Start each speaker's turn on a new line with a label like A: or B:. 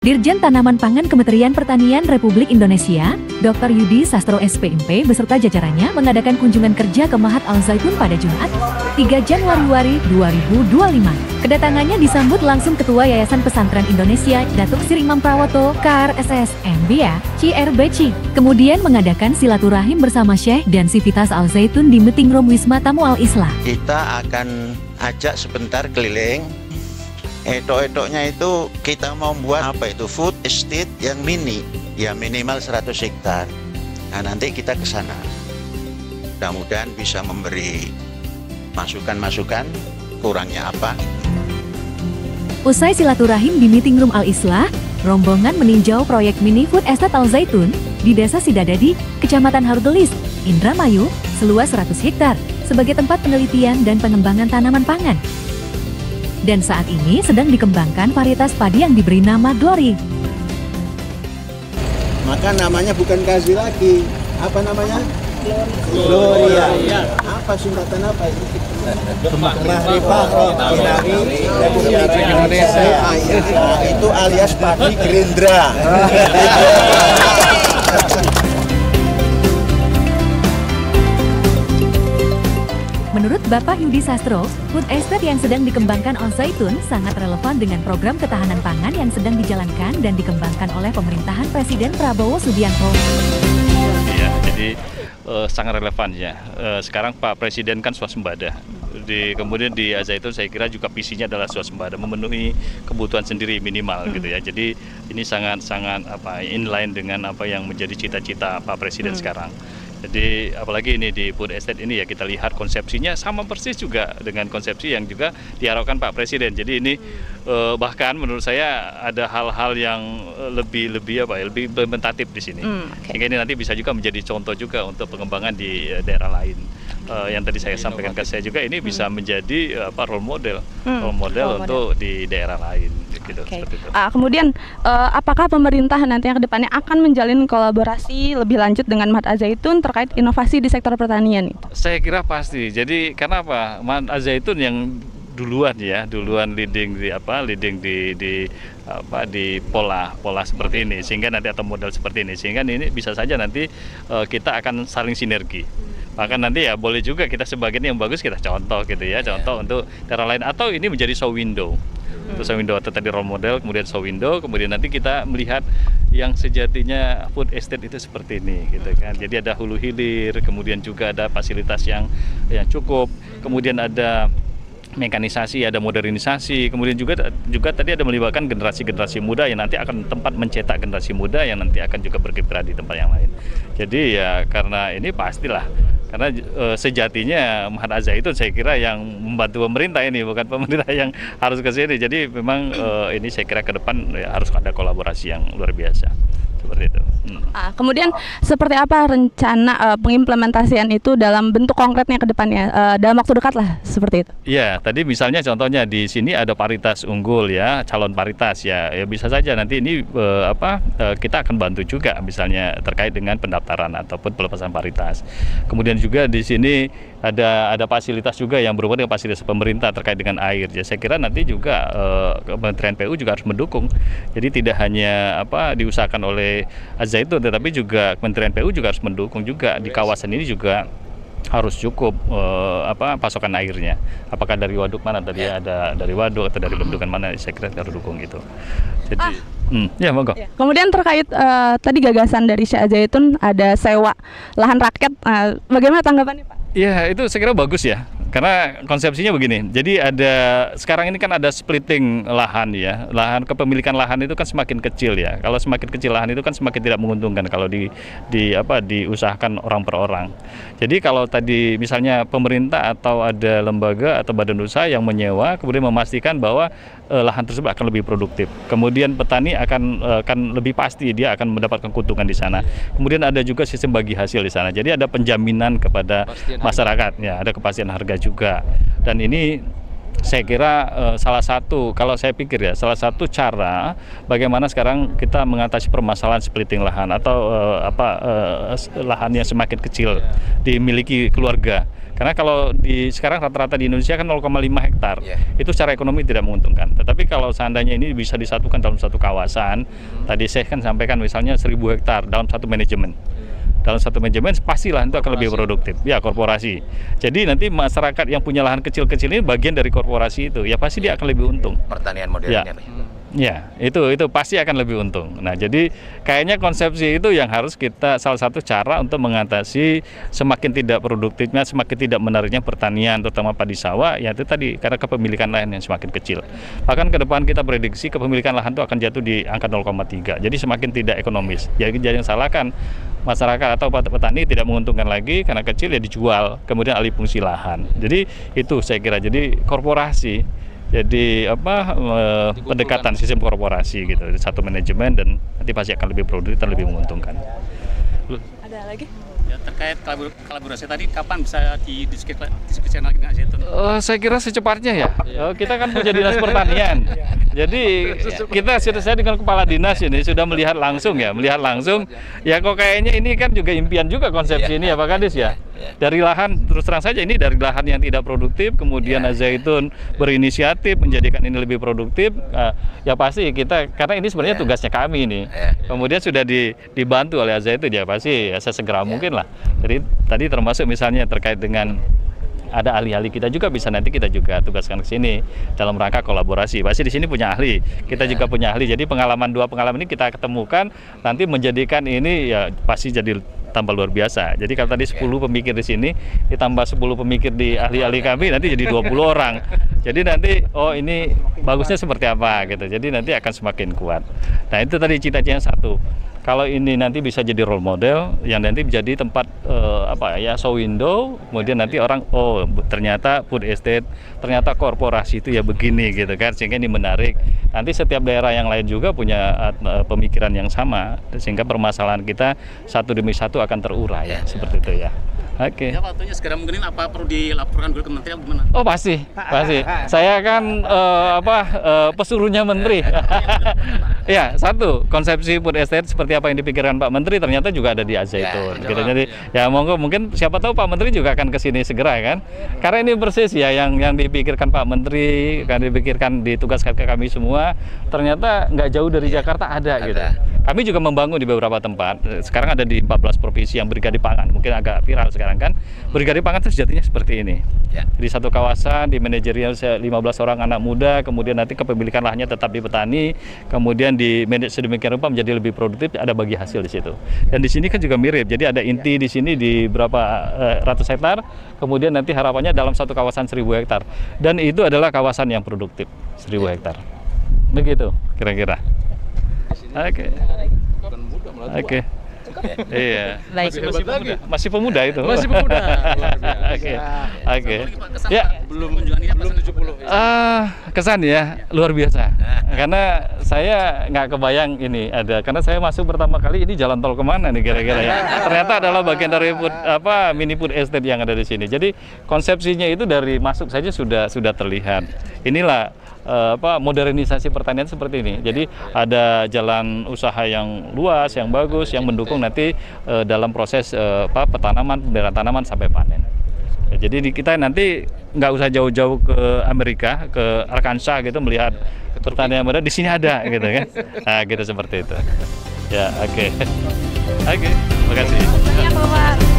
A: Dirjen Tanaman Pangan Kementerian Pertanian Republik Indonesia, Dr. Yudi Sastro SPMP beserta jajarannya mengadakan kunjungan kerja ke Mahat Al Zaitun pada Jumat, 3 Januari 2025. Kedatangannya disambut langsung Ketua Yayasan Pesantren Indonesia, Datuk Sri Imam Prawoto, KRSS, MBA, CRBC. Kemudian mengadakan silaturahim bersama Syekh dan Sivitas Al Zaitun di Meeting Room Wisma Tamu Al Islah.
B: Kita akan ajak sebentar keliling. Etok-etoknya itu kita mau buat food estate yang mini, ya minimal 100 hektar. Nah nanti kita ke sana. Mudah-mudahan bisa memberi masukan-masukan kurangnya apa.
A: Usai silaturahim di Meeting Room Al Islah, rombongan meninjau proyek mini food estate Al Zaitun di Desa Sidadadi, Kecamatan Harudelis, Indramayu, seluas 100 hektar sebagai tempat penelitian dan pengembangan tanaman pangan. Dan saat ini sedang dikembangkan varietas padi yang diberi nama Glory.
C: Maka namanya bukan Kazi lagi. Apa namanya? Gloria. Apa singkatan apa itu? Mahrifah Rohani Republik Indonesia. Itu alias padi Gerindra.
A: Menurut Bapak Yudi Sastro, food estate yang sedang dikembangkan Al Zaitun sangat relevan dengan program ketahanan pangan yang sedang dijalankan dan dikembangkan oleh pemerintahan Presiden Prabowo Subianto.
D: Iya, jadi sangat relevan ya. Sekarang Pak Presiden kan swasembada. Kemudian di Al Zaitun saya kira juga visinya adalah swasembada, memenuhi kebutuhan sendiri minimal gitu ya. Jadi ini sangat inline dengan apa yang menjadi cita-cita Pak Presiden sekarang. Jadi apalagi ini di food estate ini ya kita lihat konsepsinya sama persis juga dengan konsepsi yang juga diharapkan Pak Presiden. Jadi ini bahkan menurut saya ada hal-hal yang lebih implementatif di sini. Sehingga ini nanti bisa juga menjadi contoh juga untuk pengembangan di daerah lain. Yang tadi saya sampaikan ke saya juga ini bisa menjadi role model untuk di daerah lain gitu. Seperti itu.
E: Kemudian apakah pemerintah nanti yang kedepannya akan menjalin kolaborasi lebih lanjut dengan Mahat Al Zaitun terkait inovasi di sektor pertanian itu?
D: Saya kira pasti. Jadi karena apa? Mahat Al Zaitun yang duluan leading di pola seperti ini, sehingga nanti atau model seperti ini, sehingga ini bisa saja nanti kita akan saling sinergi. Bahkan nanti ya boleh juga kita sebagian yang bagus kita contoh gitu ya, contoh untuk daerah lain, atau ini menjadi show window. Untuk show window atau tadi role model, kemudian show window, kemudian nanti kita melihat yang sejatinya food estate itu seperti ini gitu kan. Jadi ada hulu hilir, kemudian juga ada fasilitas yang cukup, kemudian ada mekanisasi, ada modernisasi, kemudian juga tadi ada melibatkan generasi muda yang nanti akan tempat mencetak generasi muda yang nanti akan juga berkiprah di tempat yang lain. Jadi ya karena ini pastilah, karena sejatinya Mahat Al Zaitun saya kira yang membantu pemerintah ini, bukan pemerintah yang harus ke sini. Jadi memang ini saya kira ke depan ya, harus ada kolaborasi yang luar biasa. Seperti itu.
E: Kemudian seperti apa rencana pengimplementasian itu dalam bentuk konkretnya ke depannya dalam waktu dekat lah seperti itu?
D: Iya, tadi misalnya contohnya di sini ada paritas unggul ya, calon paritas ya bisa saja nanti ini kita akan bantu juga misalnya terkait dengan pendaftaran ataupun pelepasan paritas. Kemudian juga di sini ada fasilitas juga yang berhubungan dengan fasilitas pemerintah terkait dengan air. Ya saya kira nanti juga Kementerian PU juga harus mendukung. Jadi tidak hanya diusahakan oleh Al Zaitun, tetapi juga Kementerian PU juga harus mendukung juga di kawasan ini juga harus cukup pasokan airnya. Apakah dari waduk mana tadi ada dari waduk atau dari bentukan mana, saya kira harus dukung gitu. Jadi ya monggo.
E: Kemudian terkait tadi gagasan dari Syekh Al Zaitun ada sewa lahan rakyat, bagaimana tanggapannya Pak?
D: Ya itu saya kira bagus ya. Karena konsepsinya begini, jadi sekarang ini kan ada splitting lahan ya, kepemilikan lahan itu kan semakin kecil ya. Kalau semakin kecil lahan itu kan semakin tidak menguntungkan kalau diusahakan orang per orang. Jadi kalau tadi misalnya pemerintah atau ada lembaga atau badan usaha yang menyewa, kemudian memastikan bahwa lahan tersebut akan lebih produktif. Kemudian petani akan lebih pasti dia akan mendapatkan keuntungan di sana. Kemudian ada juga sistem bagi hasil di sana. Jadi ada penjaminan kepada masyarakat, ya ada kepastian harga juga. Dan ini saya kira salah satu, kalau saya pikir ya, salah satu cara bagaimana sekarang kita mengatasi permasalahan splitting lahan atau lahan yang semakin kecil dimiliki keluarga. Karena kalau sekarang rata-rata di Indonesia kan 0,5 hektar, itu secara ekonomi tidak menguntungkan. Tetapi kalau seandainya ini bisa disatukan dalam satu kawasan, tadi saya kan sampaikan misalnya 1000 hektar dalam satu manajemen. Dalam satu manajemen pastilah itu akan lebih produktif. Ya, korporasi. Jadi nanti masyarakat yang punya lahan kecil-kecil ini bagian dari korporasi itu, ya pasti dia akan lebih untung.
F: Pertanian modernnya.
D: Ya, itu pasti akan lebih untung. Nah, jadi kayaknya konsepsi itu yang harus kita, salah satu cara untuk mengatasi semakin tidak produktifnya, semakin tidak menariknya pertanian, terutama padi sawah, ya itu tadi karena kepemilikan lahan yang semakin kecil. Bahkan ke depan kita prediksi kepemilikan lahan itu akan jatuh di angka 0,3. Jadi semakin tidak ekonomis. Jadi jangan salahkan masyarakat atau petani tidak menguntungkan lagi karena kecil ya dijual, kemudian alih fungsi lahan. Jadi itu saya kira. Jadi korporasi jadi pendekatan sistem korporasi gitu, satu manajemen dan nanti pasti akan lebih produktif dan lebih menguntungkan.
E: Ada lagi?
G: Ya, terkait kolaborasi tadi, kapan bisa didiskusikan lagi dengan Zaitun?
D: Saya kira secepatnya ya. Kita kan punya dinas pertanian. Jadi saya dengan kepala dinas ini sudah melihat langsung. Ya kok kayaknya ini kan juga impian juga konsepsi ini ya Pak Kadis ya. Dari lahan, terus terang saja ini dari lahan yang tidak produktif, kemudian Zaitun berinisiatif menjadikan ini lebih produktif, ya pasti kita, karena ini sebenarnya tugasnya kami ini, kemudian sudah dibantu oleh Zaitun, ya pasti ya sesegera mungkin lah. Jadi tadi termasuk misalnya terkait dengan ada ahli-ahli kita juga bisa nanti kita juga tugaskan ke sini dalam rangka kolaborasi. Pasti di sini punya ahli, kita juga punya ahli. Jadi dua pengalaman ini kita ketemukan nanti menjadikan ini ya pasti jadi tambah luar biasa. Jadi kalau tadi 10 pemikir di sini ditambah 10 pemikir di ahli-ahli kami nanti jadi 20 orang. Jadi nanti ini bagusnya seperti apa gitu. Jadi nanti akan semakin kuat. Nah, itu tadi cita-cita yang satu. Kalau ini nanti bisa jadi role model yang nanti menjadi tempat show window, kemudian nanti orang ternyata food estate, ternyata korporasi itu ya begini gitu kan, sehingga ini menarik. Nanti setiap daerah yang lain juga punya pemikiran yang sama, sehingga permasalahan kita satu demi satu akan terurai seperti itu ya. Oke.
G: Ya, waktunya segera mungkin apa perlu dilaporkan dulu ke menteri atau gimana?
D: Oh pasti. Saya kan pesuruhnya menteri. Ya, satu konsepsi food estate seperti apa yang dipikirkan Pak Menteri ternyata juga ada di Zaitun. Gitu. Jadi ya mungkin siapa tahu Pak Menteri juga akan ke sini segera kan. Karena ini persis ya yang dipikirkan Pak Menteri, kan dipikirkan ditugaskan ke kami semua. Ternyata nggak jauh dari Jakarta ada gitu. Kami juga membangun di beberapa tempat. Sekarang ada di 14 provinsi yang Brigade Pangan. Mungkin agak viral sekarang kan. Brigade Pangan itu sejatinya seperti ini. Di satu kawasan, di manajerial 15 orang anak muda, kemudian nanti kepemilikan lahannya tetap di petani, kemudian di manage sedemikian rupa menjadi lebih produktif, ada bagi hasil di situ. Dan di sini kan juga mirip. Jadi ada inti di sini di berapa ratus hektar, kemudian nanti harapannya dalam satu kawasan 1000 hektar. Dan itu adalah kawasan yang produktif, 1000 hektar. Begitu kira-kira. Oke. Iya. Masih pemuda itu.
G: Masih pemuda.
D: Oke. Ya,
G: belum 70.
D: Kesan ya luar biasa. Karena saya nggak kebayang ini ada. Karena saya masuk pertama kali ini jalan tol kemana nih kira-kira ya. Ternyata adalah bagian dari mini food estate yang ada di sini. Jadi konsepsinya itu dari masuk saja sudah terlihat. Inilah modernisasi pertanian seperti ini. Jadi ada jalan usaha yang luas, yang bagus, yang mendukung nanti dalam proses pembelian tanaman sampai panen. Ya, jadi kita nanti nggak usah jauh-jauh ke Amerika, ke Arkansas gitu melihat pertanian modern, di sini ada gitu kan. Nah, gitu seperti itu. Ya, oke. Oke, terima kasih.